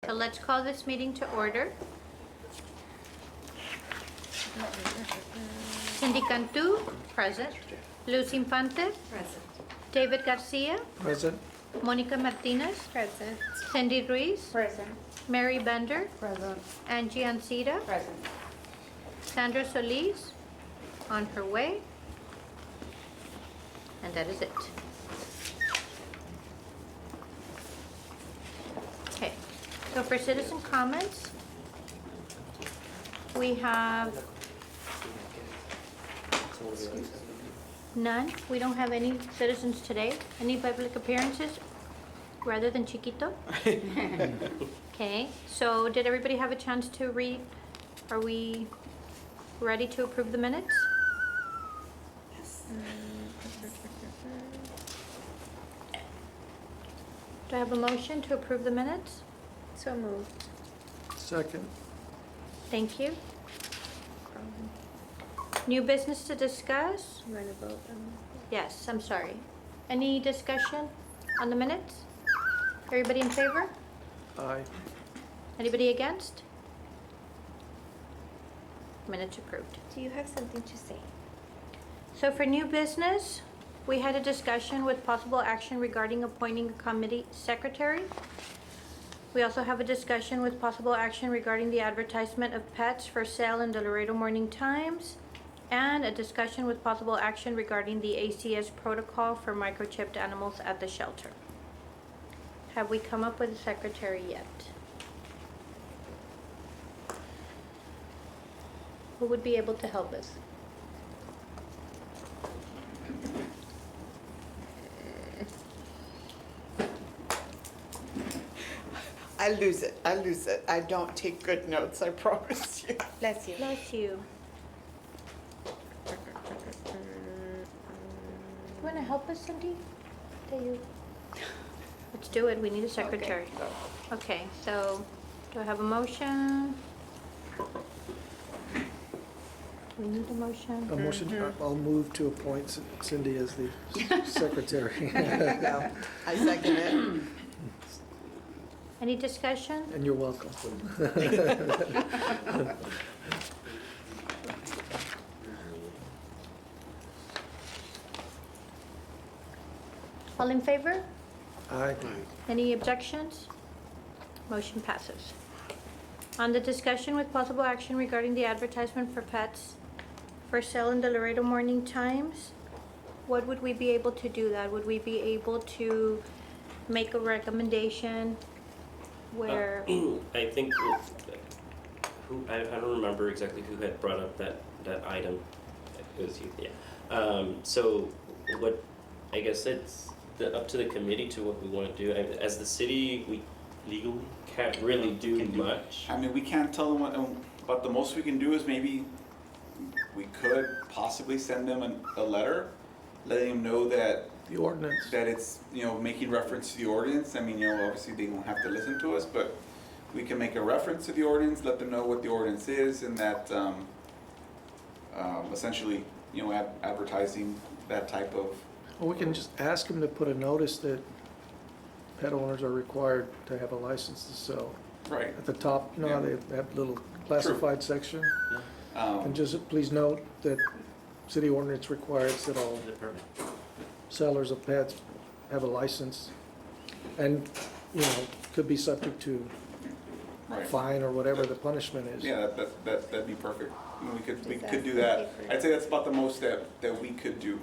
So let's call this meeting to order. Cindy Cantu, present. Luz Infante, Present. David Garcia, Present. Monica Martinez, Present. Cindy Ruiz, Present. Mary Bender, Present. Angie Ancira, Present. Sandra Solis, on her way. And that is it. Okay, so for citizen comments, we have none. We don't have any citizens today. Any public appearances rather than Chiquito? Okay, so did everybody have a chance to read? Are we ready to approve the minutes? Do I have a motion to approve the minutes? So moved. Second. Thank you. New business to discuss? You want to vote on Yes, I'm sorry. Any discussion on the minutes? Everybody in favor? Aye. Anybody against? Minutes approved. Do you have something to say? So for new business, we had a discussion with possible action regarding appointing a committee secretary. We also have a discussion with possible action regarding the advertisement of pets for sale in the Laredo Morning Times, and a discussion with possible action regarding the ACS protocol for microchipped animals at the shelter. Have we come up with a secretary yet? Who would be able to help us? I lose it. I don't take good notes, I promise you. Bless you. Bless you. You want to help us, Cindy? Let's do it. We need a secretary. Okay, so- Okay, so do I have a motion? Do we need a motion? A motion, I'll move to appoint Cindy as the secretary. No, I second it. Any discussion? And you're welcome. All in favor? Aye. Any objections? Motion passes. On the discussion with possible action regarding the advertisement for pets for sale in the Laredo Morning Times, what would we be able to do that? Would we be able to make a recommendation where, I think I don't remember exactly who had brought up that item. It was you, yeah. So what, I guess it's up to the committee to what we want to do. As the city, we legally can't really do much. I mean, we can't tell them what, but the most we can do is maybe we could possibly send them a letter, letting them know that The ordinance. it's, making reference to the ordinance. I mean, obviously they don't have to listen to us, but we can make a reference to the ordinance, let them know what the ordinance is, and that essentially, advertising that type of. Or we can just ask them to put a notice that pet owners are required to have a license to sell. Right. At the top, Yeah. they have a little classified section. And Um, just please note that city ordinance requires that all The permit. sellers of pets have a license. And, could be subject to right. fine or whatever the punishment is. Yeah, that'd be perfect. We could Just do ask the that. paper. I'd say that's about the most that we could do,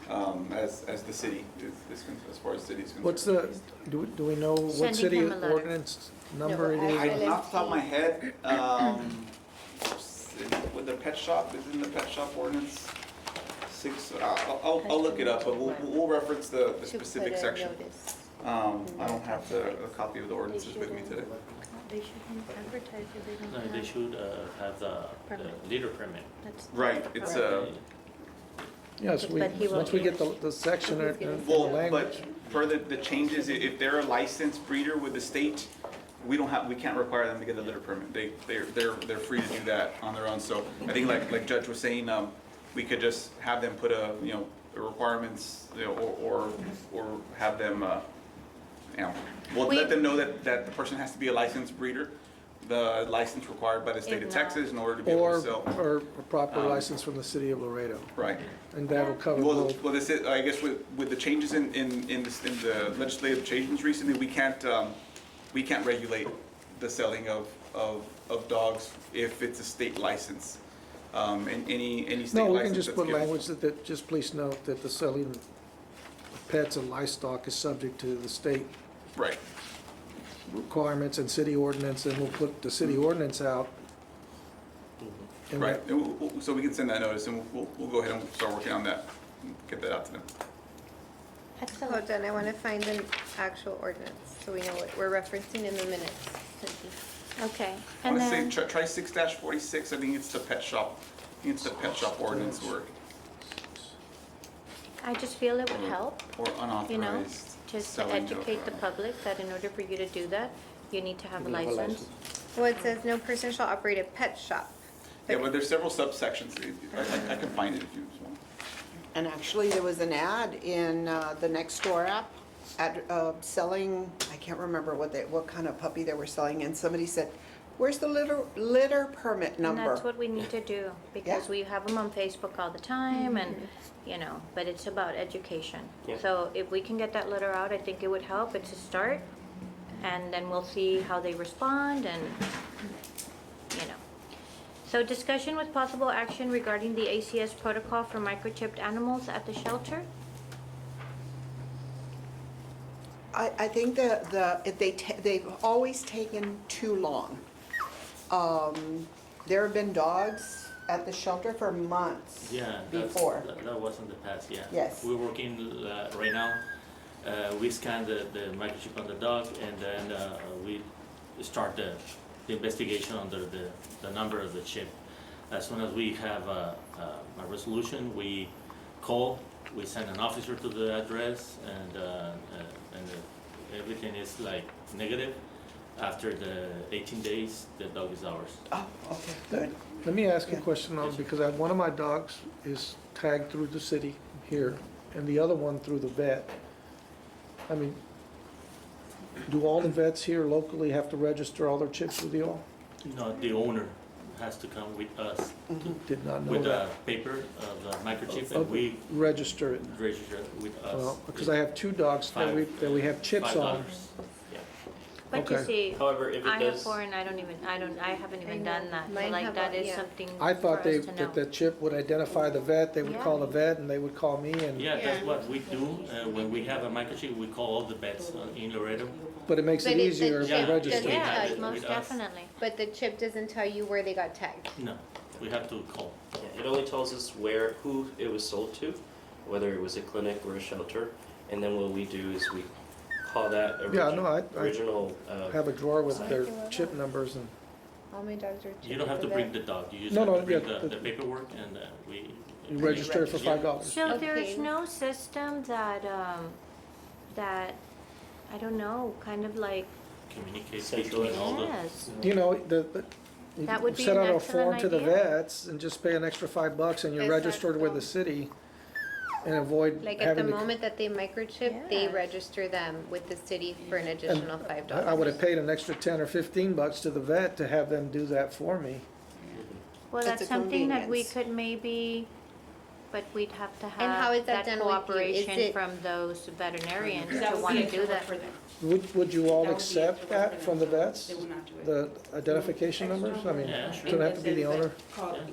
as the city as far as the city is concerned. What's the, do we know what Sending city him a letter. ordinance number it No, is? I, off the top of my head, with the pet shop, is in the pet shop ordinance 6, I'll look it up, but we'll reference the To specific put a section. notice. I don't have a copy of the ordinances with me today. they shouldn't advertise if they don't No, have? they should have the leader permit. That's- Right, it's Yes, But he once won't we be- get the section and the well, language. but per the changes, if they're a licensed breeder with the state, we can't require them to get a litter permit. They're free to do that on their own. So I think like Judge was saying, we could just have them put the requirements, or have them, Yeah, we'll We- let them know that the person has to be a licensed breeder, the license required by the state If of not- Texas in order to be able to sell. Or a proper Um, license from the city of Laredo, Right. and that'll cover Well, both. well, this is, I guess with the changes in the legislative changes recently, we can't regulate the selling of dogs if it's a state license. And any state license No, we can just that's put given. language that, just please note that the selling of pets and livestock is subject to the state Right. requirements and city ordinance, and we'll put the city ordinance out. And Right, and so we can send that notice, and we'll go ahead and start working on that, and get that out to them. Excellent. Hold on, I want to find an actual ordinance, so we know what we're referencing in the minutes. Cynthia. Okay, I and want to then, say, try 6-46, I think it's the pet shop, ordinance I just feel it would help, or unauthorized you know, just to selling of, educate the public that in order for you to do that, you need to have a You have a license. Well, it says no person shall operate a pet shop. Yeah, but there's several subsections, I can find it if you want. And actually, there was an ad in the Nextdoor app selling, I can't remember what kind of puppy they were selling, and somebody said, where's the litter permit And number? that's what we need to do, because Yeah. we have them on Facebook all the time, and, you know, but it's about education. Yeah. So if we can get that letter out, I think it would help, it's a start, and then we'll see how they respond, and, you know. So discussion with possible action regarding the ACS protocol for microchipped animals at the shelter? I think they've always taken too long. There have been dogs at the shelter for months Yeah, before. that was in the past, yeah. Yes. We're working right now. We scan the microchip on the dog, and then we start the investigation under the number of the chip. As soon as we have a resolution, we call, we send an officer to the address, and everything is like negative. After the 18 days, the dog is ours. Oh, okay, good. Let me ask you a Yeah. question on, because one of my dogs is tagged through the city here, and the other one through the vet. I mean, do all the vets here locally have to register all their chips with you all? No, the owner has to come with us Did not know with that. a paper of the microchip, and Okay. we Register it. register with us. Well, because I have two dogs that we have chips on. $5. Yeah. But you Okay. see, However, if it I have does, 4 and I haven't even I done know. that, so Mine like have that all- is yeah. something I for thought us they, to know. that the chip would identify the vet, they would Yeah. call the vet, and they would call me, and, Yeah, that's what we do. When we have a microchip, we call all the vets in Laredo. but it makes But it it's the easier if chip I doesn't register. Yeah. tell Yeah, you, most with us. definitely. but the chip doesn't tell you where they got tagged. No, we have to call. yeah, it only tells us who it was sold to, whether it was a clinic or a shelter, and then what we do is we call that Yeah, no, I original, have a drawer with their chip numbers, and All my dogs are chipped. You don't have to with bring that. the dog. You just No, have no, to bring yeah, the paperwork, and we. you register it for Yeah. $5. So there's Okay. no system that, I don't know, kind of like, Communicate Central. between all the. yes. You know, you That would be set an out a excellent form to the idea. vets and just pay an extra $5 and you're registered with the city and avoid Like at the having to. moment that they microchip, they Yes. register them with the city for an and additional $5. I would have paid an extra 10 or 15 bucks to the vet to have them do that for me. Well, It's that's a something that we convenience. could maybe, but we'd have to And how is have that that done with you? Is cooperation it- from those veterinarians That to would want be to do extra that. work for them. Would you all That would be accept extra work that for from the them, so vets? They would not do it. The identification Extra numbers? I mean, Yeah, sure. doesn't have to be the owner?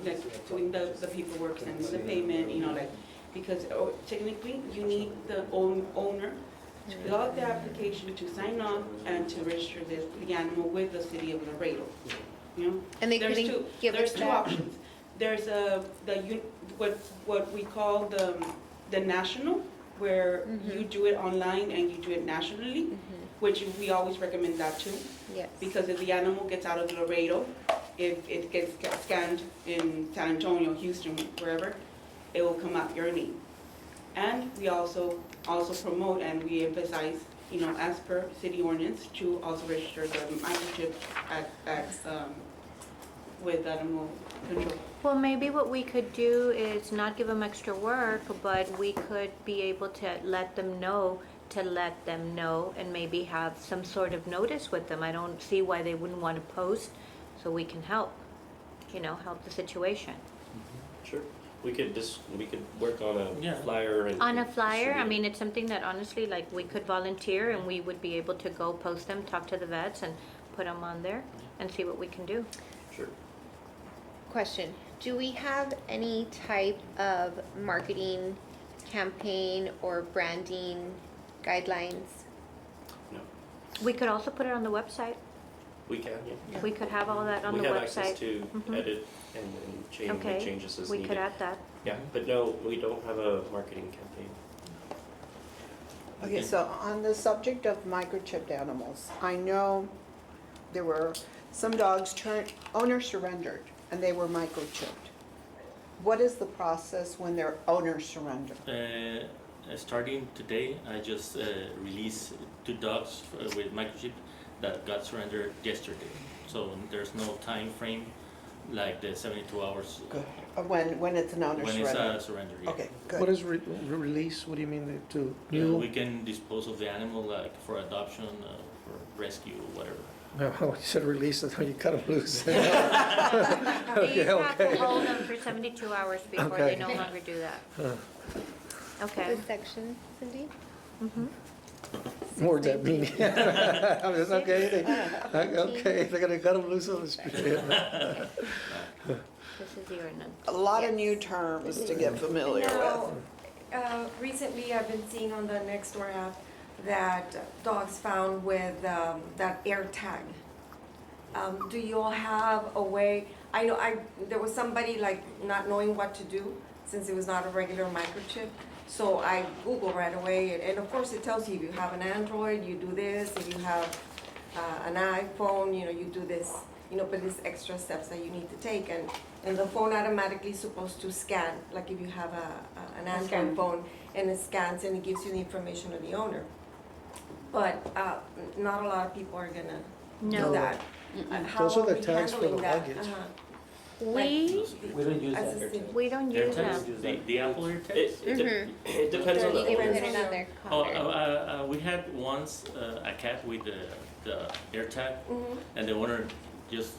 Like doing the paperwork, sending the payment, like, because technically you need the owner to fill out the application, to sign off, and to register the animal with the city of Laredo, you know? And they There's couldn't two- give us There's two that? options. There's what we call the national, where you do it online and you do it nationally, which we always recommend that too. Yes. Because if the animal gets out of Laredo, if it gets scanned in San Antonio, Houston, wherever, it will come out your name. And we also promote and we emphasize, as per city ordinance, to also register the microchip with animal control. Well, maybe what we could do is not give them extra work, but we could be able to let them know to let them know and maybe have some sort of notice with them. I don't see why they wouldn't want to post so we can help, help the situation. Sure. We could work on a Yeah. flyer and. On a flyer, I distribute it. mean, it's something that honestly, like, we could volunteer and we would be able to go post them, talk to the vets and put them on there and see what we can do. Sure. Question, do we have any type of marketing campaign or branding guidelines? No. We could also put it on the website. We can, yeah. We could have all that on the We have website. access to Mhm. edit and make Okay, changes as we needed. could add that. Yeah, but no, we don't have a marketing campaign. Okay, so on the subject of microchipped animals, I know there were some dogs owner surrendered and they were microchipped. What is the process when their owner surrender? Starting today, I just released 2 dogs with microchip that got surrendered yesterday. So there's no time frame like the 72 hours Good. When it's an owner when it's surrender? a surrender. Yeah. Okay, What good. is release? What do you mean to Yeah, new? we can dispose of the animal like for adoption, for rescue, whatever. No, when you said release, I thought you cut them loose. They Okay, have to okay. hold them for 72 hours before they Okay. no longer do that. Okay. This section, Cindy? Mhm. More than that mean. I mean, okay, okay, they're gonna cut them loose on the street. This is the ordinance. A lot of new terms to get familiar with. Now, recently I've been seeing on the Nextdoor app that dogs found with that air tag. Do you all have a way, I know there was somebody like not knowing what to do since it was not a regular microchip. So I Google right away and of course it tells you if you have an Android, you do this, if you have an iPhone, you do this, but there's extra steps that you need to take and the phone automatically is supposed to scan, like if you have an Android phone and it scans and it gives you the information of the owner. But not a lot of people are gonna No. do that. How Those are the we tags for the handling that? luggage. We, We don't use As that. a city. we don't Air use tags? them. The Apple AirTags? It depends on the You can owner. put it on their Oh, counter. we had once a cat with the AirTag, Mhm. and the owner just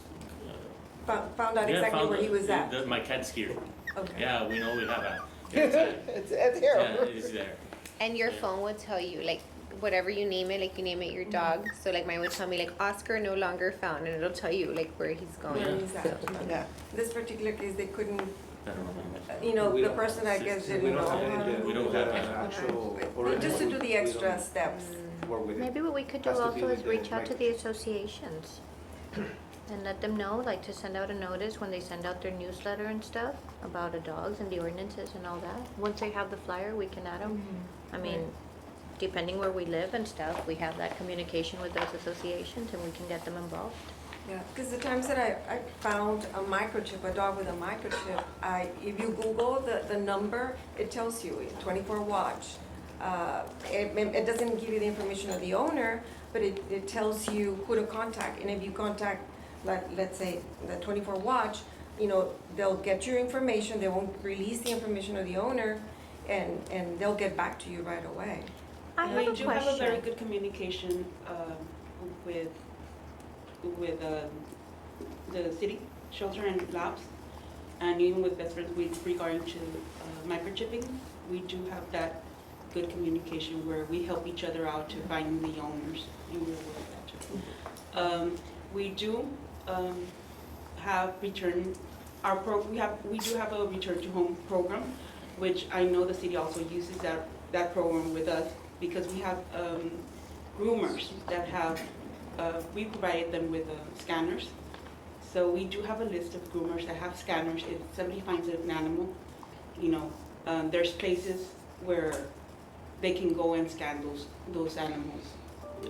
Found out exactly found where he was at. My cat's here. Okay. Yeah, we know we have a AirTag. It's Yeah, here. it's there. And your phone would tell you, like, whatever you name it, like you name it your dog. So like mine would tell me like Oscar no longer found, and it'll tell you like where he's going. Where he's at. Yeah. This particular case, they couldn't, I don't know. We the don't- person I guess We didn't don't know. have any, We don't have any. actual. Well, just to do the extra steps. Work with it. Maybe what we could do Has to be also with is the reach out to the microchip. associations and let them know, like to send out a notice when they send out their newsletter and stuff about the dogs and the ordinances and all that. Once they have the flyer, we can add them. I mean, depending where we live and stuff, we have that communication with those associations and we can get them involved. Yeah, because the times that I found a microchip, a dog with a microchip, if you Google the number, it tells you, 24 watch. It doesn't give you the information of the owner, but it tells you who to contact. And if you contact, like, let's say, the 24 watch, they'll get your information, they won't release the information of the owner, and they'll get back to you right away. I We have a do have a very question. good communication with the city, shelter and labs, and even with best friends with regarding to microchipping. We do have that good communication where we help each other out to find the owners, and we're aware of that too. We do have we do have a return to home program, which I know the city also uses that program with us because we have groomers that have, we provided them with scanners. So we do have a list of groomers that have scanners. If somebody finds an animal, there's places where they can go and scan those animals.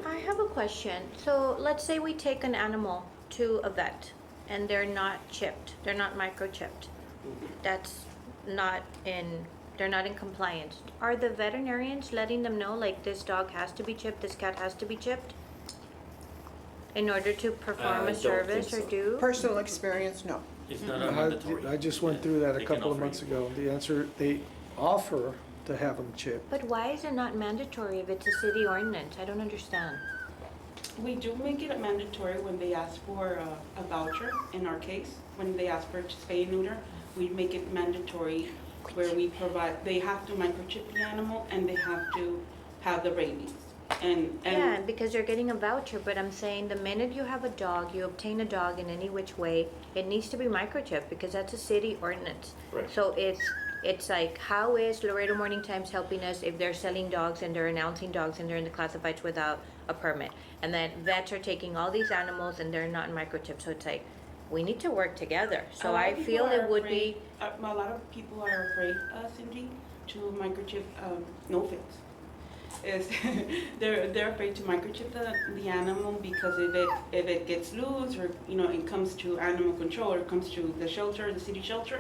I have a question. So let's say we take an animal to a vet and they're not chipped, they're not microchipped. They're not in compliance. Are the veterinarians letting them know, like, this dog has to be chipped, this cat has to be chipped? In order to I perform don't a service or think so. do? Personal experience, no. It's not a mandatory. I just went through that a They can couple of offer months you. ago. The answer, they offer to have them chipped. But why is it not mandatory if it's a city ordinance? I don't understand. We do make it mandatory when they ask for a voucher, in our case, when they ask for spay and neuter, we make it mandatory where we provide, they have to microchip the animal and they have to have the rabies. Yeah, because you're getting a voucher, but I'm saying the minute you have a dog, you obtain a dog in any which way, it needs to be microchipped because that's a city ordinance. Right. So it's like, how is Laredo Morning Times helping us if they're selling dogs and they're announcing dogs and they're in the classifieds without a permit? And then vets are taking all these animals and they're not microchipped, so it's like, we need to work together. So I feel it would be, A lot of people are afraid, Cindy, to microchip, no offense. Is they're afraid to microchip the animal because if it gets loose or it comes to animal control or it comes to the shelter, the city shelter,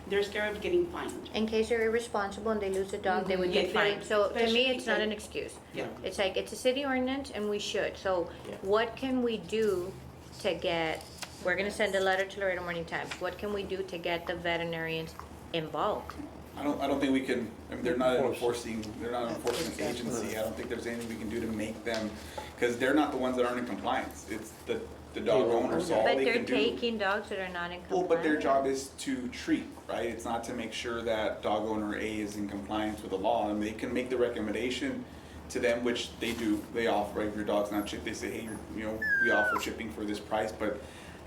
they're scared of getting fined. in case they're irresponsible and they lose a dog, they would get Yeah, fined. So to me, especially it's not because- an excuse. Yeah. It's like, it's a city ordinance and we should. So Yeah. what can we do to get, we're gonna send a letter to Laredo Morning Times. What can we do to get the veterinarians involved? I don't think we can, I mean, they're not an enforcing agency. I don't think there's anything we can do to make them, because they're not the ones that aren't in compliance. It's the dog owner, so all But they they're can do. taking dogs that are not in Well, compliance. but their job is to treat, right? It's not to make sure that dog owner A is in compliance with the law, and they can make the recommendation to them, which they do. They offer, right, if your dog's not chipped, they say, hey, we offer chipping for this price, but,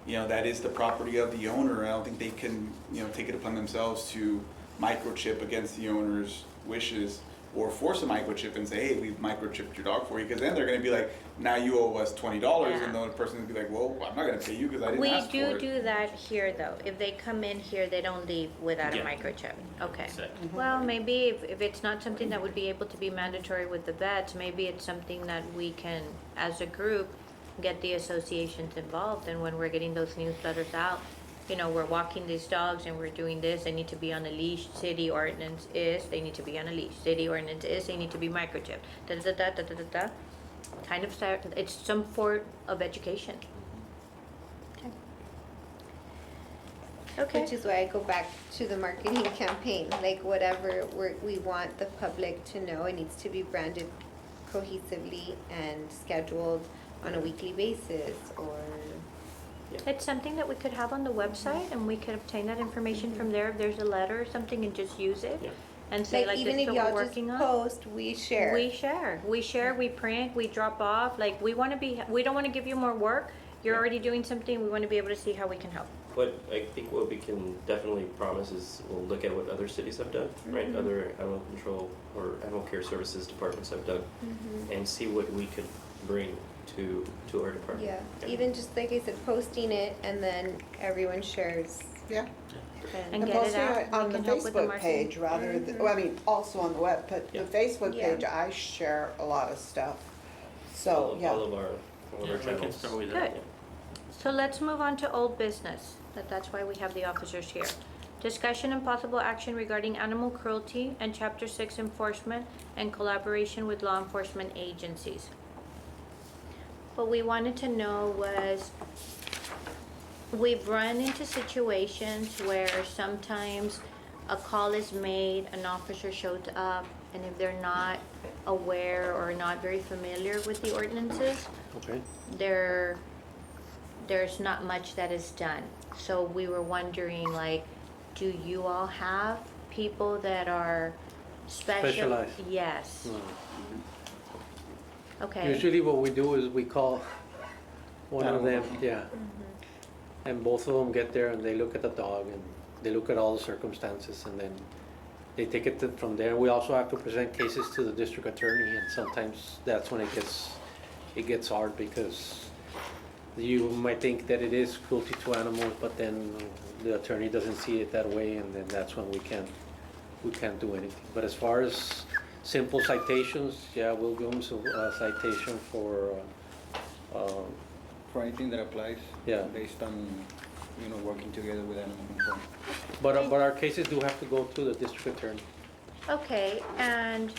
that is the property of the owner. I don't think they can, take it upon themselves to microchip against the owner's wishes or force a microchip and say, hey, we've microchipped your dog for you, because then they're gonna be like, now you owe us $20, Yeah. and the other person would be like, well, I'm not gonna pay you because I didn't We ask for do it. do that here though. If they come in here, they don't leave without a Yeah. microchip. Okay. Exactly. Well, maybe if it's not something that would be able to be mandatory with the vets, maybe it's something that we can, as a group, get the associations involved. And when we're getting those newsletters out, we're walking these dogs and we're doing this, they need to be on a leash. City ordinance is, they need to be on a leash. City ordinance is, they need to be microchipped. Da da da da da da da. Kind of start, it's some form of education. Okay. Which is why I go back to the marketing campaign, like whatever we want the public to know, it needs to be branded cohesively and scheduled on a weekly basis or. It's something that we could have on the website and we could obtain that information from there if there's a letter or something and just use it. Yeah. And say like even this is if what we're y'all just working on. post, we share. We share, we print, we drop off, like we don't wanna give you more work. You're Yeah. already doing something, we wanna be able to see how we can help. What I think what we can definitely promise is we'll look at what other cities have done, right? Other animal control or animal care services departments have done, and see what we could bring to our department. Yeah, even just like I said, posting it and then everyone shares. Yeah. And And get it posting out, it we on the can help with the Facebook marketing. page rather than, well, I mean, also on the web, but Yeah. the Facebook Yeah. page, I share a lot of stuff. All So, of yeah. all of our Yeah, we can channels. start with that. Good. So let's move on to old business. That's why we have the officers here. Discussion and possible action regarding animal cruelty and Chapter 6 enforcement and collaboration with law enforcement agencies. What we wanted to know was, we've run into situations where sometimes a call is made, an officer shows up, and if they're not aware or not very familiar with the ordinances, Okay. there's not much that is done. So we were wondering, like, do you all have people that are Specialized. Yes. No. Okay. Usually what we do is we call one of them, Animal. yeah. And both of them get there and they look at the dog and they look at all the circumstances and then they take it from there. We also have to present cases to the district attorney and sometimes that's when it gets hard because you might think that it is cruelty to animals, but then the attorney doesn't see it that way and then that's when we can't do anything. But as far as simple citations, yeah, we'll give them a citation for, For anything that applies. Yeah. Based on, working together with animal control. but our cases do have to go to the district attorney. Okay, and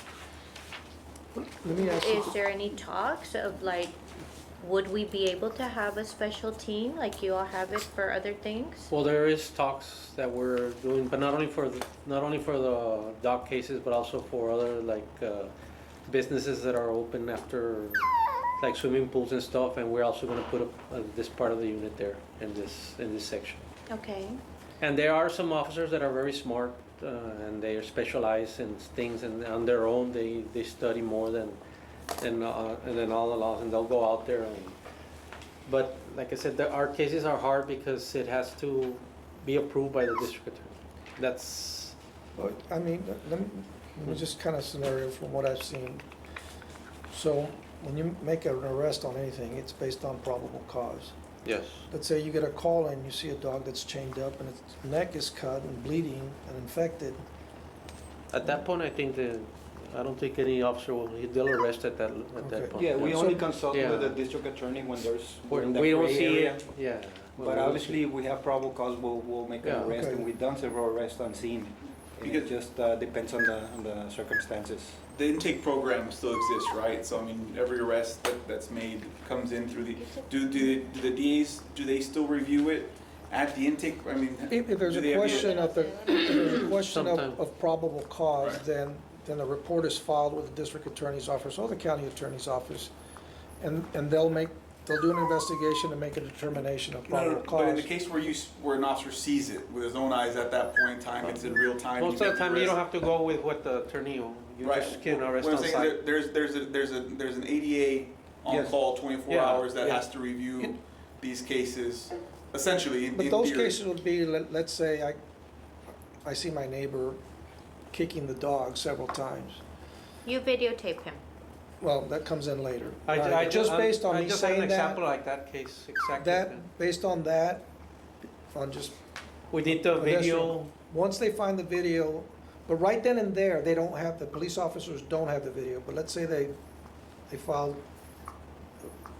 Let me ask you, is there any talks of like would we be able to have a special team like you all have it for other things? Well, there is talks that we're doing, but not only for the dog cases, but also for other like businesses that are open after, like swimming pools and stuff. And we're also going to put this part of the unit there in this section. Okay. And there are some officers that are very smart and they are specialized in things, and on their own they study more than and then all the laws, and they'll go out there. But like I said, our cases are hard because it has to be approved by the district attorney. That's But, I mean, let me just kind of scenario from what I've seen. So when you make an arrest on anything, it's based on probable cause. yes. Let's say you get a call and you see a dog that's chained up and its neck is cut and bleeding and infected. At that point, I don't think any officer they'll arrest at that Okay. point. Yeah, we So- only consult Yeah. with the district attorney when there's, we're When in the we don't gray see area. it, yeah. When But we don't obviously, we have probable cause, we'll make an Yeah. arrest, Okay. and we've done several arrests on scene. And it Because- just depends on the circumstances. The intake program still exists, right? So I mean, every arrest that's made comes in through the, do the DAs, do they still review it at the intake? I mean, If there's do a they have the- question Sometimes. of probable cause, Right. then a report is filed with the district attorney's office or the county attorney's office, and they'll do an investigation and make a determination of No, no, probable but in the cause. case where an officer sees it with his own eyes at that point in time, it's in real time. Most you of make the time, you arrest. don't have to go with what the attorney, you Right. just can arrest What on I'm site. saying, there's an ADA on Yes. call 24 Yeah, hours that yeah. has to review these cases, essentially, in But theory. those cases would be, let's say I see my neighbor kicking the dog several times. You videotape him. Well, that comes in later. I Just based on I me just had an saying that, example like that case, exactly. based on that, on just We need the Pedestrian. video, once they find the video, but right then and there, they don't have, the police officers don't have the video, but let's say they filed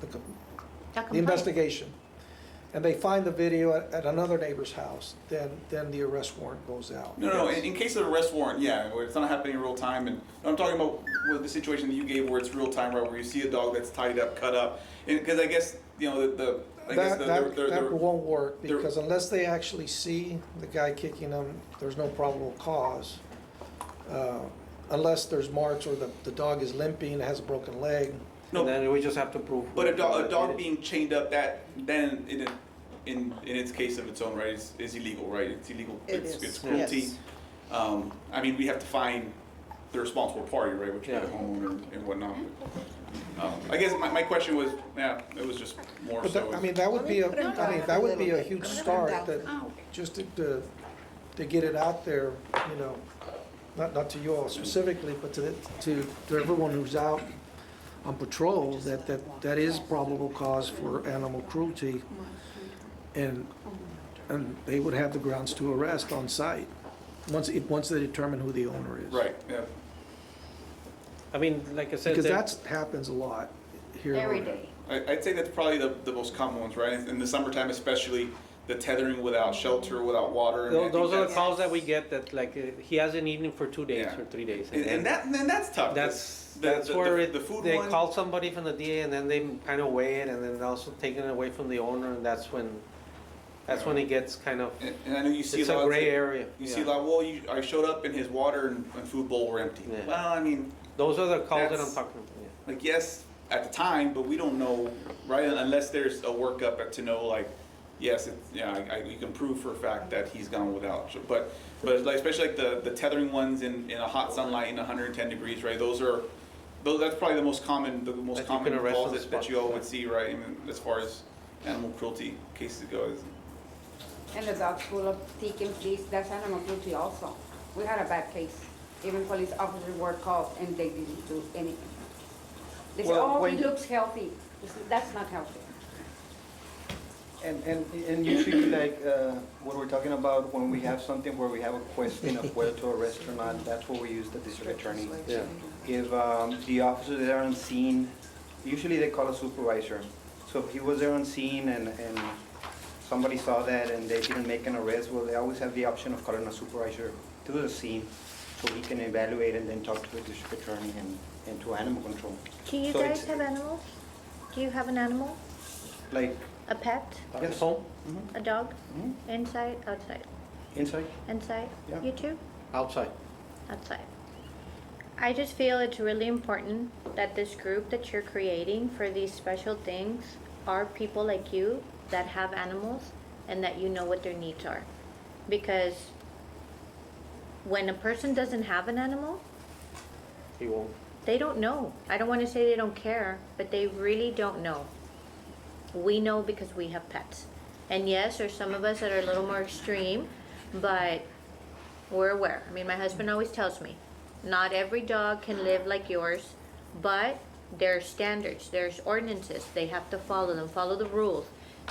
the complaint. investigation, and they find the video at another neighbor's house, then the arrest warrant goes out. No, in case of arrest warrant, yeah, where it's not happening in real time, and I'm talking about with the situation that you gave where it's real time, right, where you see a dog that's tied up, cut up, and, because I guess, you know, That won't work, the- because unless they actually see the guy kicking them, there's no probable cause. Unless there's marks or the dog is limping, has a broken leg. No. and then we just have to prove. But a who did dog it. being chained up, that then in its case of its own, right, is illegal, right? It's illegal. It It's is, cruelty. yes. I mean, we have to find the responsible party, right, which would be the Yeah. homeowner and whatnot. I guess my question was, yeah, it was just more But so. that, I mean, that would be a, Put 'em I down mean, for that a would be little a bit. huge Put 'em start, down. that, just to get it out there, you know, not to you all specifically, but to everyone who's out on patrol, that is probable cause for animal cruelty, and they would have the grounds to arrest on site, once they determine who the owner is. Right, yeah. I mean, like I said. Because there- that happens a lot here. Every day. I'd say that's probably the most common ones, right? In the summertime especially, the tethering without shelter, without water. I mean, I think Those are the that's- calls that we get, that like, he hasn't eaten for 2 days Yeah. or 3 days. And that's tough. That's The- where the food they one- call somebody from the DA, and then they kind of weigh it, and then also taken it away from the owner, and that's when it gets kind of, And I know you see it's a a lot. gray area. You yeah. see a lot. Well, I showed up and his water and food bowl were empty. Yeah. Well, I mean, Those are the calls that I'm That's- talking about, yeah. like yes, at the time, but we don't know, right? Unless there's a workup to know, like, yes, you can prove for a fact that he's gone without. But like, especially like the tethering ones in a hot sunlight in 110 degrees, right? That's probably the most common That you calls can arrest on the that spot. you all would see, right? I mean, as far as animal cruelty cases go. And the dog's full of tick and fleas, that's animal cruelty also. We had a bad case. Even police officers were called and they didn't do anything. They said, Well, oh, he when- looks healthy. I said, that's not healthy. And usually, like, what we're talking about, when we have something where we have a question of whether to arrest or not, that's where we use the district attorney. Yeah. If the officers that are on scene, usually they call a supervisor. So if he was there on scene and somebody saw that and they didn't make an arrest, well, they always have the option of calling a supervisor to the scene so he can evaluate and then talk to the district attorney and to animal control. Do you So guys it's- have animals? Do you have an animal? Like, A pet? At Yes. home, A dog? Mhm. Inside? Outside? inside? Inside? Yeah. You too? outside. Outside. I just feel it's really important that this group that you're creating for these special things are people like you that have animals and that you know what their needs are. Because when a person doesn't have an animal, He won't. they don't know. I don't want to say they don't care, but they really don't know. We know because we have pets. And yes, there's some of us that are a little more extreme, but we're aware. I mean, my husband always tells me, not every dog can live like yours, but there's standards, there's ordinances. They have to follow them, follow the rules.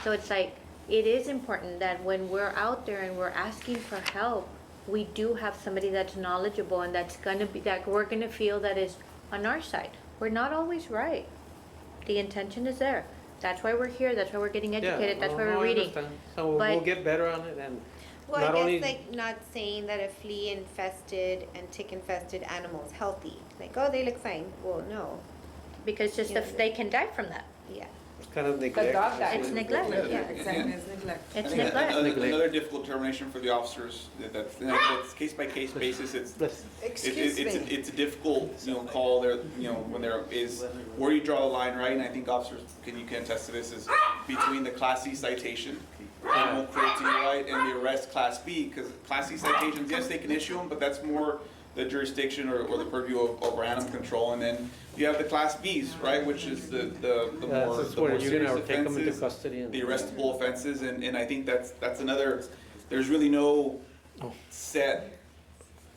So it's like, it is important that when we're out there and we're asking for help, we do have somebody that's knowledgeable and that's gonna be, that we're gonna feel that is on our side. We're not always right. The intention is there. That's why we're here, that's why we're getting educated, that's why no, we're I reading. understand. So But- we'll get better on it and Well, not I only. guess like not saying that a flea infested and tick infested animal is healthy. Like, oh, they look fine. Well, no. Because just if they can die from that. Yeah. It's kind of The neglect. dog died. It's neglect, yeah. Exactly, it's neglect. It's I think neglect. another difficult determination for the officers, that's case by case basis, it's a difficult, call there, when there is, where do you draw the line, right? And I think officers, you can attest to this, is between the Class C citation, animal cruelty, right, and the arrest Class B, because Class C citations, yes, they can issue them, but that's more the jurisdiction or the purview of our animal control, and then you have the Class Bs, right, which is the more That's the where more you're serious gonna take them into offenses, custody and. the arrestable offenses, and I think that's another, there's really no set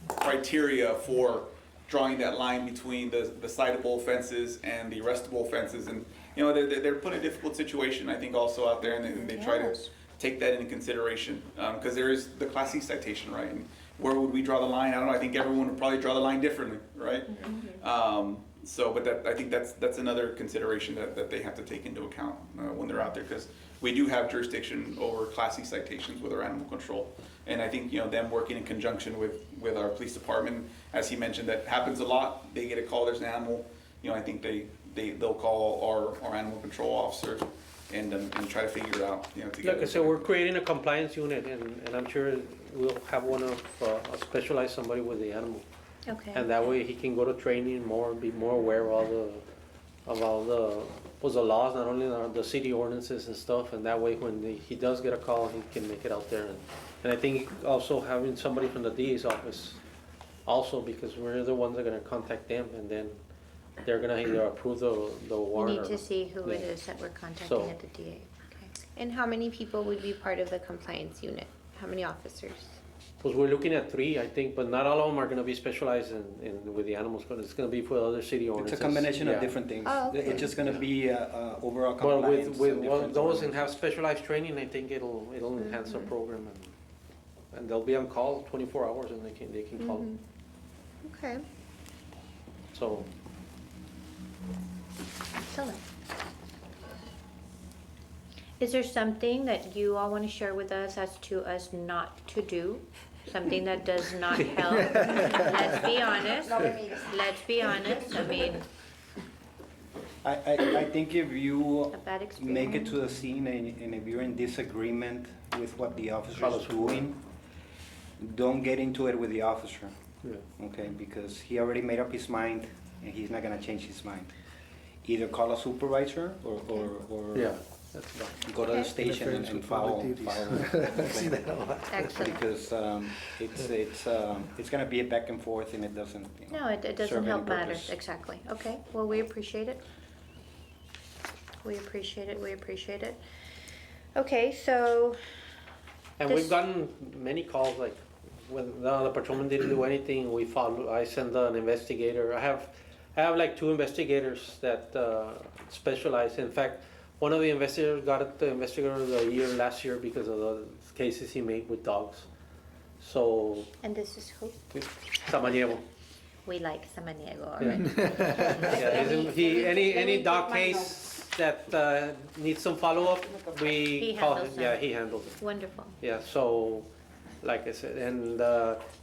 criteria for drawing that line between the citable offenses and the arrestable offenses, and, they're put in a difficult situation, I think, also out there, and they try to Yes. take that into consideration, because there is the Class C citation, right? And where would we draw the line? I don't know, I think everyone would probably draw the line differently, right? But I think that's another consideration that they have to take into account when they're out there, because we do have jurisdiction over Class C citations with our animal control. And I think, them working in conjunction with our police department, as he mentioned, that happens a lot. They get a call, there's an animal, I think they'll call our animal control officer and try to figure it out, together. Like I said, we're creating a compliance unit and I'm sure we'll have one of, specialized somebody with the animal. Okay. And that way he can go to training be more aware of all the laws, not only the city ordinances and stuff. And that way when he does get a call, he can make it out there. And I think also having somebody from the DA's office also, because we're the ones that are gonna contact them and then they're gonna either approve the We warrant need or. to see who it Yeah. is that we're contacting So- at the DA. Okay. And how many people would be part of the compliance unit? How many officers? Because we're looking at 3, I think, but not all of them are gonna be specialized with the animals, but it's gonna be for other city It's ordinances. a combination Yeah. of different things. Oh, okay. It's just gonna be overall But compliance. with of different those that ordinances. have specialized training, I think it'll enhance our program and they'll be on call 24 hours and they can call. Okay. So, Excellent. Is there something that you all want to share with us as to us not to do? Something that does not help? Let's be honest. Let's be honest. I mean, I think if you a bad make it experience. to the scene and if you're in disagreement with what the officer is doing, don't get into it with the officer, yeah. okay? Because he already made up his mind and he's not gonna change his mind. Either call a supervisor or Yeah, that's about. go to the Okay. station Interference and with follow. public duties. follow See that a lot. Excellent. Because it's gonna be a back and forth and it doesn't, No, it doesn't serve any help matters. purpose. Exactly. Okay, well, we appreciate it. We appreciate it, we appreciate it. Okay, so, And This- we've gotten many calls, like, when the patrolman didn't do anything, I send an investigator. I have like 2 investigators that specialize. In fact, one of the investigators got the investigator of the year last year because of the cases he made with dogs. So, and this is who? Samaniego. We like Samaniego Yeah. already. Yeah, any dog take my case that needs some follow-up, He we call him. handles Yeah, them. he handles it. Wonderful. Yeah, so, like I said, and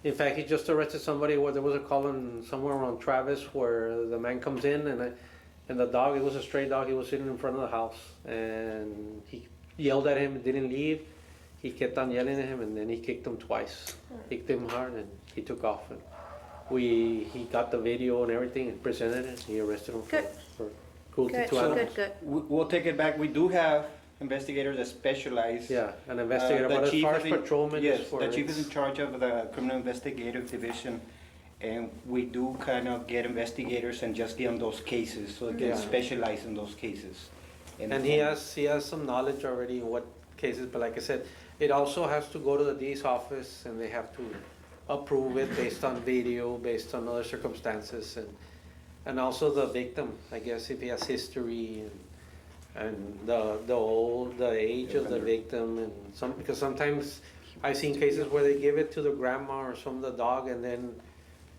in fact, he just arrested somebody where there was a call in somewhere around Travis where the man comes in And the dog, it was a stray dog, he was sitting in front of the house, and he yelled at him and didn't leave. He kept on yelling at him, and then he kicked him twice. Kicked him hard, and he took off. And he got the video and everything and presented it. He arrested him Good. for cruelty Good, to animals. good, good. We'll take it back. We do have investigators that specialize. Yeah, an investigator, The but as chief far is as in- patrolman yes, is for. the chief is in it's- charge of the criminal investigative division, and we do kind of get investigators and just be on those cases, so they can Yeah. specialize in those cases. And he has some knowledge already in what cases, but like I said, it also has to go to the D's office, and they have to approve it based on video, based on other circumstances, and also the victim, I guess, if he has history and the age of the victim, and because sometimes I've seen cases where they give it to the grandma or some of the dog, and then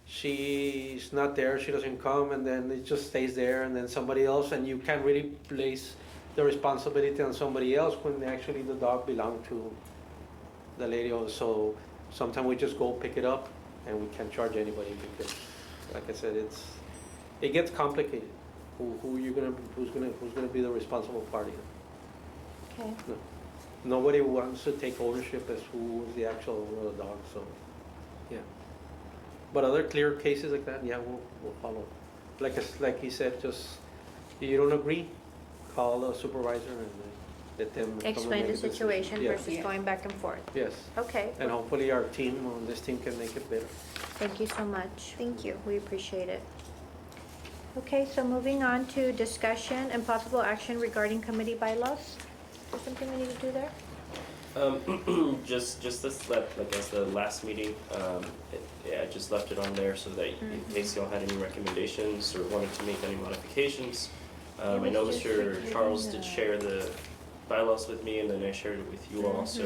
she's not there, she doesn't come, and then it just stays there, and then somebody else, and you can't really place the responsibility on somebody else when actually the dog belonged to the lady. So sometimes we just go pick it up, and we can't charge anybody because, like I said, it gets complicated. Who's gonna be the responsible party? Okay. No. Nobody wants to take ownership as who is the actual owner of the dog, so, yeah. But other clear cases like that, yeah, we'll follow. Like he said, just, if you don't agree, call the supervisor and let them. come and Explain make the a decision. situation Yes. versus going back and forth. Yes, Okay, and hopefully our team on this team can make it better. thank you so much. Thank you. We appreciate it. Okay, so moving on to discussion and possible action regarding committee bylaws. Is there something we need to do there? Just this, like as the last meeting, I just left it on there so that in case y'all had any recommendations or wanted to make any modifications. I was know just Mr. reviewing Charles did the- share the bylaws with me, and then I shared it with you all, so,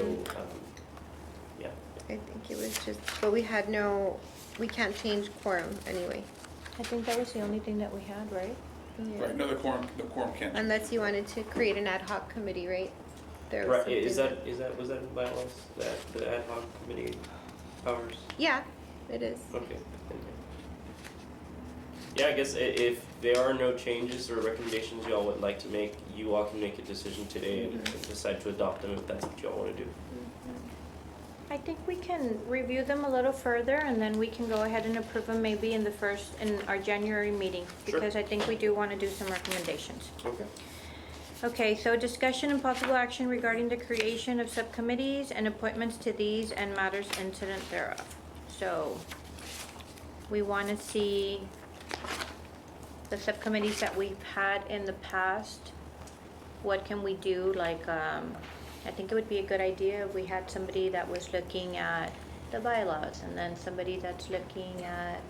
yeah. I think it was just, but we can't change quorum anyway. I think that was the only thing that we had, right? Right, no, the quorum can't. Unless you wanted to create an ad hoc committee, right? There was Right, was something that in bylaws, that the ad hoc committee powers? Yeah, it is. Okay. Yeah, I guess if there are no changes or recommendations y'all would like to make, you all can make a decision today and decide to adopt them if that's what y'all wanna do. I think we can review them a little further and then we can go ahead and approve them maybe in our January meeting. Sure. Because I think we do want to do some recommendations. Okay. Okay, so discussion and possible action regarding the creation of subcommittees and appointments to these and matters incident thereof. So, we want to see the subcommittees that we've had in the past. What can we do? Like, I think it would be a good idea if we had somebody that was looking at the bylaws and then somebody that's looking at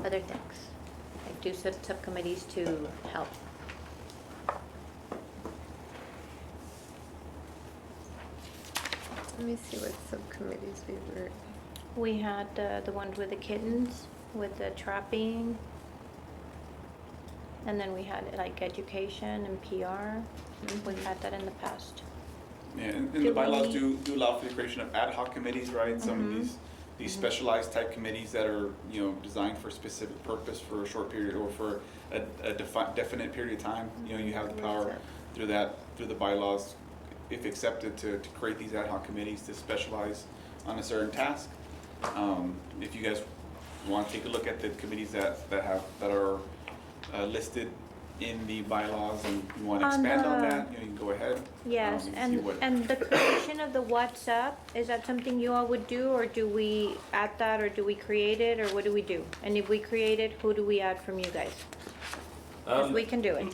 other things. Like do subcommittees to help. Let me see what subcommittees we were. We had the ones with the kittens, with the trapping. And then we had like education and PR. We've had that in the past. Yeah, and Do the bylaws we- do allow for the creation of ad hoc committees, right? Some of these specialized type committees that are, designed for a specific purpose for a short period or for a definite period of time. You have the power through the bylaws, if accepted, to create these ad hoc committees to specialize on a certain task. If you guys want to take a look at the committees that are listed in the bylaws and you want to On expand on the- that, you can go ahead. Yes, see and what- the creation of the WhatsApp, is that something you all would do, or do we add that, or do we create it, or what do we do? And if we create it, who do we add from you guys? 'Cause we can do it.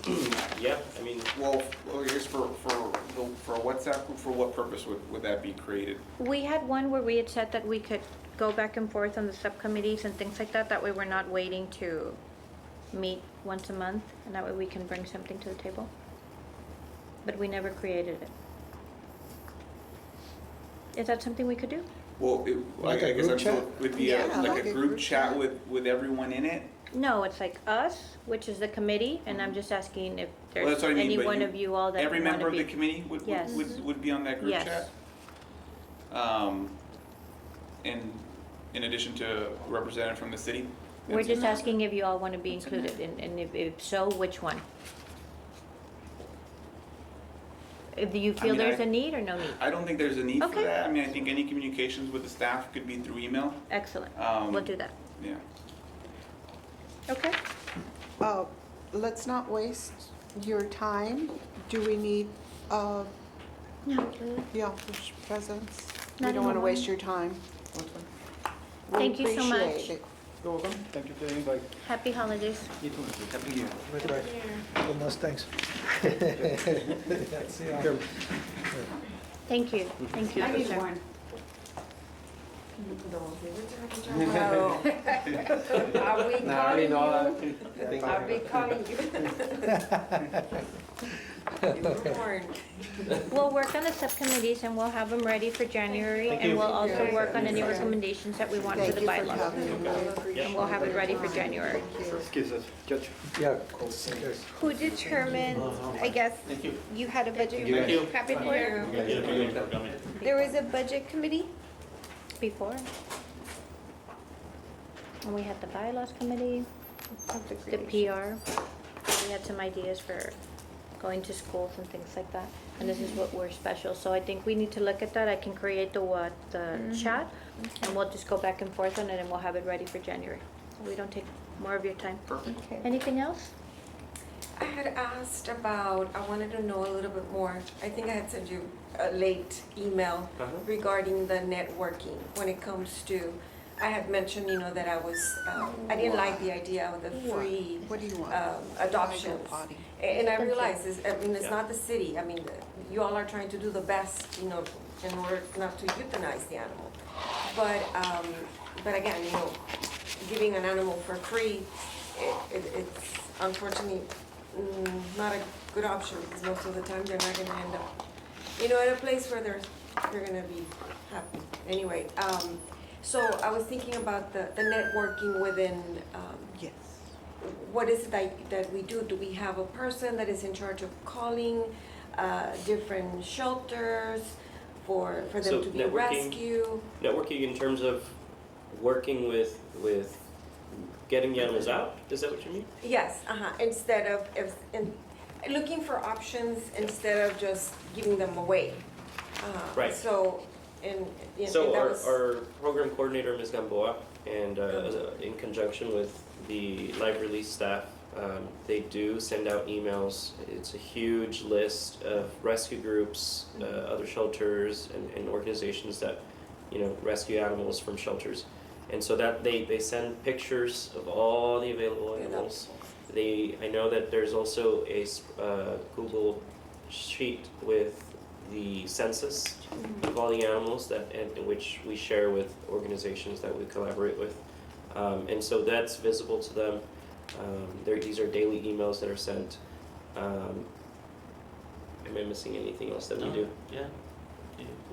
Yeah, I mean, Well, here's for a WhatsApp group, for what purpose would that be created? We had one where we had said that we could go back and forth on the subcommittees and things like that, that way we're not waiting to meet once a month, and that way we can bring something to the table. But we never created it. Is that something we could do? Well, Like a I guess group chat? it would be Yeah, like a group chat with everyone in it. No, it's like us, which is the committee, and I'm just asking if Well, there's that's what I mean, any but one of you all that Every wanna member of the be. committee Yes. would be on that group Yes. chat. And in addition to a representative from the city, We're It's- just asking if you all want to be included, and if so, which one? Do you feel mean, there's I- a need or no need? I don't think there's a need for Okay. that. I mean, I think any communications with the staff could be through email. Excellent, Um, we'll do that. Yeah. Okay. Let's not waste your time. Do we need, No, the office presence? Not We don't want to anymore. waste your time. We Thank you so much. appreciate it. You're welcome. Thank you for the invite. happy holidays. You too. Happy New Year. The Mustangs. Here. Thank you, I need sir. one. Well, I'll be Nah, I already calling know you. that. I'll be calling you. Unicorn. We'll work on the subcommittees and we'll have them ready for January, and we'll also work on any recommendations that we want for Thank the you for bylaw. coming. Really appreciate And we'll have it ready for January. Excuse us, Judge. Yeah. Who determined, I guess, Thank you. you had a budget you. Thank you. copy for it? Thank you for coming. There was a budget committee? Before. And we had the bylaws committee, the PR. We had some ideas for going to schools and things like that. And this is what we're special, so I think we need to look at that. I can create the chat, and we'll just go back and forth on it, and we'll have it ready for January. So we don't take more of your time. Perfect. Anything else? I had asked about, I wanted to know a little bit more. I think I had sent you a late email Uh-huh. regarding the networking when it comes to, I had mentioned, that I was, I didn't like the idea of the free What do you want? adoptions. Potty. And I realize, it's Yeah. not the city. I mean, you all are trying to do the best, in order not to euthanize the animal. But again, giving an animal for free, it's unfortunately not a good option, because most of the time they're not gonna end up, at a place where they're gonna be happy. Anyway, so I was thinking about the networking within, Yes. what is it that we do? Do we have a person that is in charge of calling different shelters for So them to be networking- rescued? Networking in terms of working with getting the animals out, is that what you mean? Yes, instead of, looking for options instead of just giving them away. Right. So, and So that was. our program coordinator, Ms. Gamboa, and in conjunction with the live release staff, they do send out emails. It's a huge list of rescue groups, other shelters, and organizations that, rescue animals from shelters. And so that they send pictures of all the available animals. I know that there's also a Google sheet with the census of all the animals in which we share with organizations that we collaborate with. And so that's visible to them. These are daily emails that are sent. Am I missing anything else that we do? Yeah.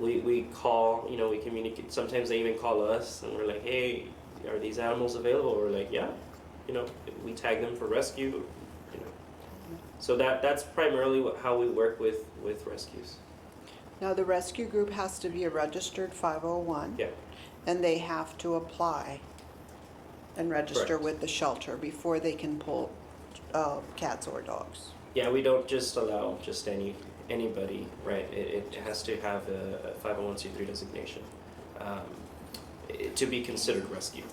We call, we communicate. Sometimes they even call us and we're like, hey, are these animals available? We're like, yeah. We tag them for rescue. So that's primarily how we work with rescues. Now, the rescue group has to be a registered 501. Yeah. And they have to apply and register Correct. with the shelter before they can pull cats or dogs. Yeah, we don't just allow just anybody, right? It has to have a 501c3 designation to be considered rescue.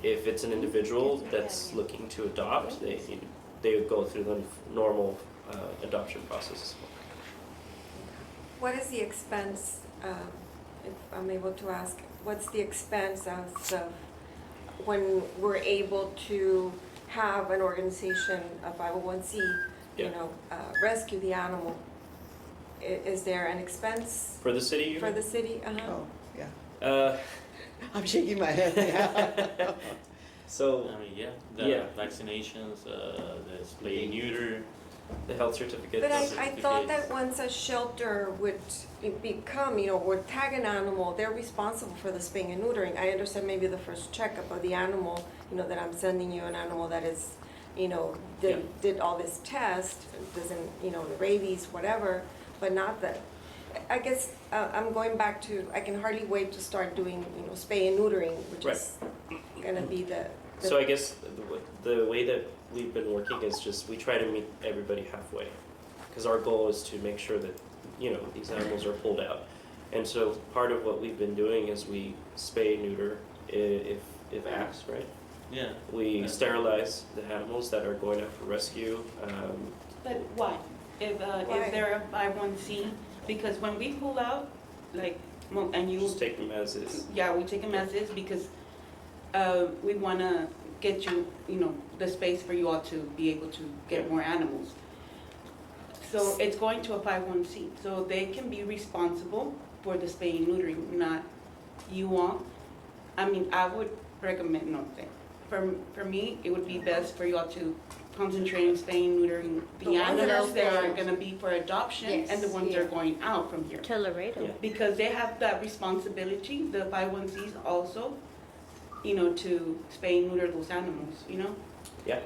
If it's an individual that's looking to adopt, they would go through the normal adoption process. What is the expense, if I'm able to ask, what's the expense of when we're able to have an organization, a 501c, Yeah. rescue the animal? Is there an expense For the city, you for mean? the city? Oh, yeah. Uh, I'm shaking my head. so I mean, the Yeah. vaccinations, the spay and neuter. the health certificate. But I thought that once a shelter would become, would tag an animal, they're responsible for the spaying and neutering. I understand maybe the first checkup of the animal, that I'm sending you an animal that is, did all this test, doesn't, the rabies, whatever, but not that. I guess I'm going back to, I can hardly wait to start doing, spay and neutering, which Right. is gonna be the. So I guess the way that we've been working is just, we try to meet everybody halfway. Because our goal is to make sure that, these animals are pulled out. And so part of what we've been doing is we spay, neuter, if asked, right? Yeah. We sterilize the animals that are going out for rescue. But why? If they're a 501c, because when we pull out, like, and you, Just take them as is. yeah, we take them as is because we wanna get you, the space for you all to be able to get more animals. So it's going to a 501c, so they can be responsible for the spay and neutering, not you all. I mean, I would recommend, no, for me, it would be best for you all to concentrate on spaying and neutering The the ones that are animals that are staying. gonna be for adoption and the Yes, ones that are yeah. going out from here. To Laredo. Yeah. Because they have that responsibility, the 501cs also, to spay and neuter those animals, Yeah.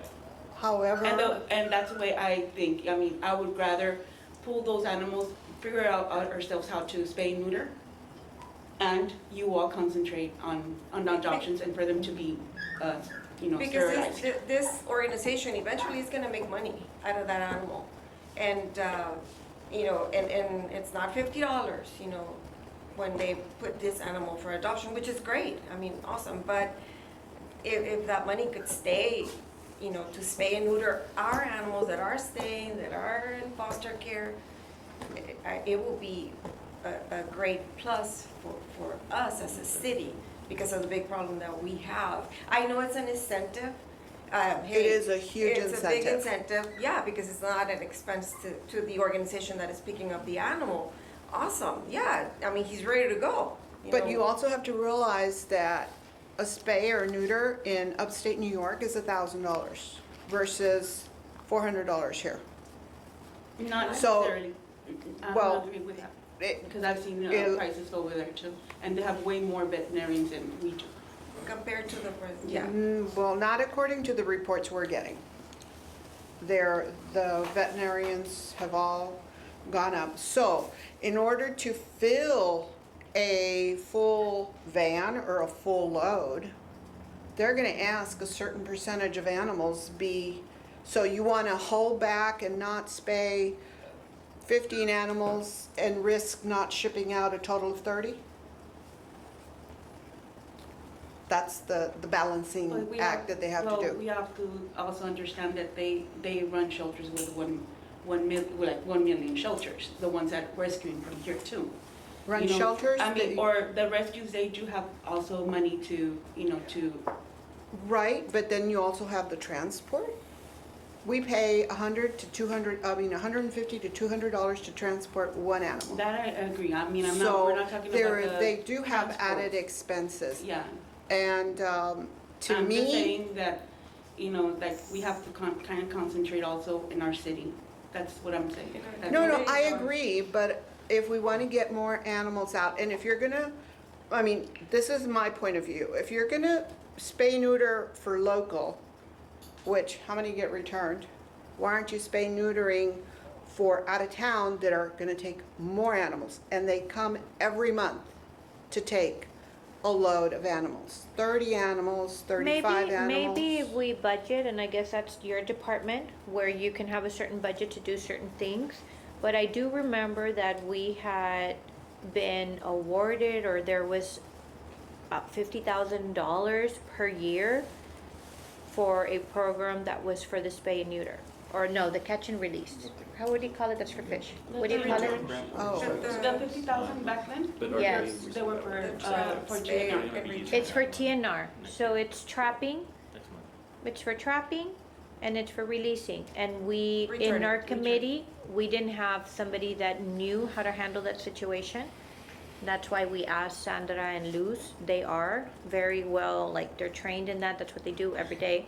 However, And that's the way I think. I mean, I would rather pull those animals, figure out ourselves how to spay and neuter, and you all concentrate on adoptions and for them to be, Because sterilized. this organization eventually is gonna make money out of that animal. And, and it's not $50, when they put this animal for adoption, which is great, I mean, awesome, but if that money could stay, to spay and neuter our animals that are staying, that are in foster care, it will be a great plus for us as a city because of the big problem that we have. I know it's an incentive. it is a huge It's a big incentive. incentive, yeah, because it's not an expense to the organization that is picking up the animal. Awesome, yeah, I mean, he's ready to go. But you also have to realize that a spay or neuter in upstate New York is $1,000 versus $400 here. Not So, necessarily. I well, don't agree with that. It- Because I've seen it- prices over there too, and they have way more veterinarians than we do. Compared to the, yeah. Well, not according to the reports we're getting. The veterinarians have all gone up. So, in order to fill a full van or a full load, they're gonna ask a certain percentage of animals be, so you wanna hold back and not spay 15 animals and risk not shipping out a total of 30? That's the But balancing we act that they have to Well, do. we have to also understand that they run shelters with 1 million shelters, the ones that are rescuing from here too. Run shelters? I mean, or the rescues, they do have also money to, Right, but then you also have the transport. We pay $150 to $200 to transport one animal. that I agree. I mean, So we're not talking there- about the they do have transport. added expenses. Yeah. And to I'm just me, saying that, like, we have to kind of concentrate also in our city. That's what I'm saying. That's no, what- I agree, but if we want to get more animals out, and if you're gonna, I mean, this is my point of view. If you're gonna spay neuter for local, which, how many get returned? Why aren't you spay neutering for out of town that are gonna take more animals? And they come every month to take a load of animals, 30 animals, 35 animals. Maybe if we budget, and I guess that's your department, where you can have a certain budget to do certain things. But I do remember that we had been awarded, or there was $50,000 per year for a program that was for the spay and neuter. Or no, the catch and release. How would you call it? That's for fish. What do you call it? Oh, The 50,000 back then, But are Yes. they were for Spay GNR. and return. It's for TNR. So it's trapping, Next month. it's for trapping, and it's for releasing. And we, in Return, our return. committee, we didn't have somebody that knew how to handle that situation. That's why we asked Sandra and Luz. They are very well, like, they're trained in that. That's what they do every day.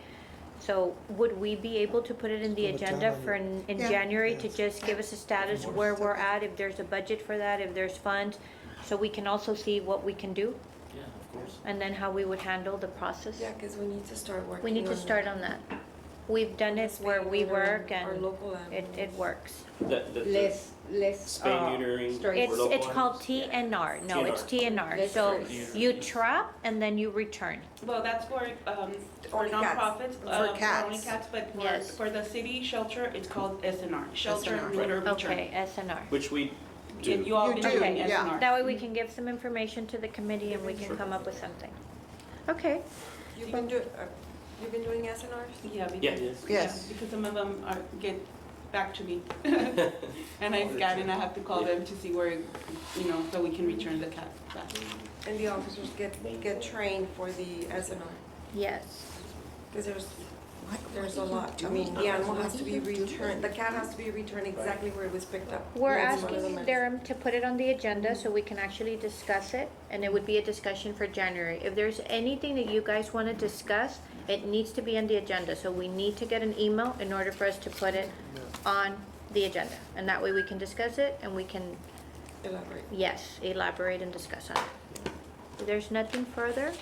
So would we be able to put it in the On the agenda calendar. for in Yeah. January to just give us a status where we're at, if there's a budget for that, if there's funds, so we can also see what we can do, Yeah, of course. and then how we would handle the process? Yeah, because we need to start working We need to on start that. on that. We've done it where we work Our and local it animals. works. Less. Spay neutering. It's, local it's called ones? TNR. No, it's TNR. That's So right. you trap and then you return. Well, that's for Only cats. nonprofits, For cats. only cats, but Yes. for the city shelter, it's called SNR, shelter SNR. neuter return. Okay, SNR. Which we do. And you all You been do, doing yeah. SNR. That way we can give some information to the committee and we can come up with something. Okay, You've been doing SNRs? Yeah, because, Yes. Yes. because some of them get back to me. And I scan and I have to call them to see where, so we can return the cat back. And the officers get trained for the SNR? yes. Because there's a lot. I mean, the animal has to be returned, the cat has to be returned exactly where it was picked up. We're That's one of asking the Durham to put it on the agenda so we can actually discuss it, and it would be a discussion for January. If there's anything that you guys want to discuss, it needs to be on the agenda, so we need to get an email in order for us to put it on the agenda. And that way we can discuss it and we can, Elaborate. yes, elaborate and discuss on it. If there's nothing further,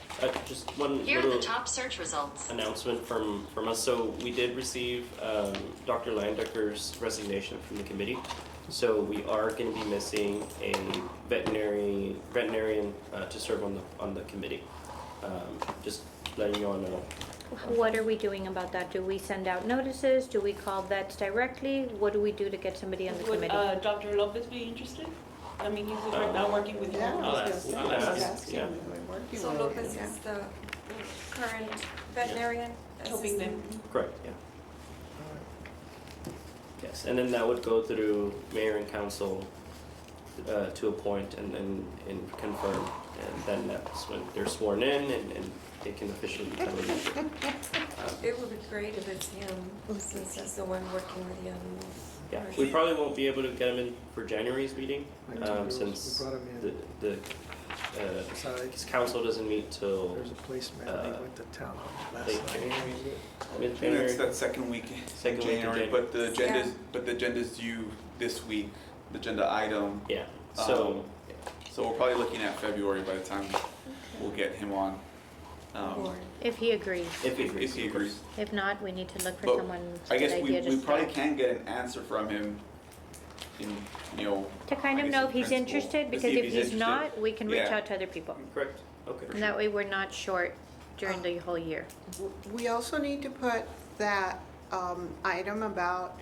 Just one Here are the little top search results. announcement from us. So we did receive Dr. Landecker's resignation from the committee. So we are going to be missing a veterinarian to serve on the committee. Just letting you all know. what are we doing about that? Do we send out notices? Do we call vets directly? What do we do to get somebody on the Would committee? Dr. Lopez be interested? I mean, he's right now working with you. I'll ask. I I'll was ask, asking, yeah. we're working So on it. Lopez is the current veterinarian Helping them. assistant? Correct, yeah. Yes, and then that would go through mayor and council to appoint and confirm. And then that's when they're sworn in and they can officially become a member. It would be great if it's him, since he's the one working with the animals. Yeah, we probably won't be able to get them in for January's meeting, Like 2 girls, since we brought 'em in. because council doesn't meet till There's a placeman, they went to town on it late last night. January, I think mid-January. that's that second week Second in week of January, January. but the agenda's due this week, the agenda item. Yeah, so, So we're probably looking at February by the time we'll get him on. Board. If he agrees. if he agrees. If he of course. agrees. If not, we need to look for But someone I to guess the we idea to probably start. can get an answer from him in, To kind I of guess know in if he's principle, interested, to because see if he's interested. not, we can reach Yeah. out to other people. Correct, okay. And that way we're not short during the whole year. We also need to put that item about,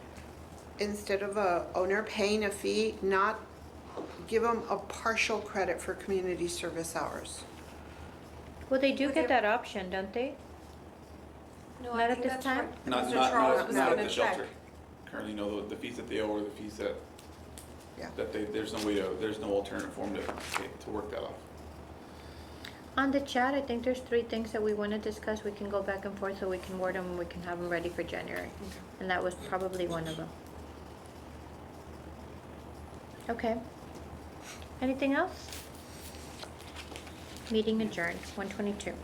instead of a owner paying a fee, not give them a partial credit for community service hours. Well, they do Would get they- that option, don't they? No, Not I at think this that's time? what Not, Mr. not, Charles not, was not at gonna the check. shelter. Currently, no, the fees that they owe are the fees that, Yeah. there's no way to, there's no alternative form to work that off. On the chat, I think there's 3 things that we want to discuss. We can go back and forth so we can word them and we can have them ready for January. And that was probably one of them. Okay. Anything else? Meeting adjourned, 1:22.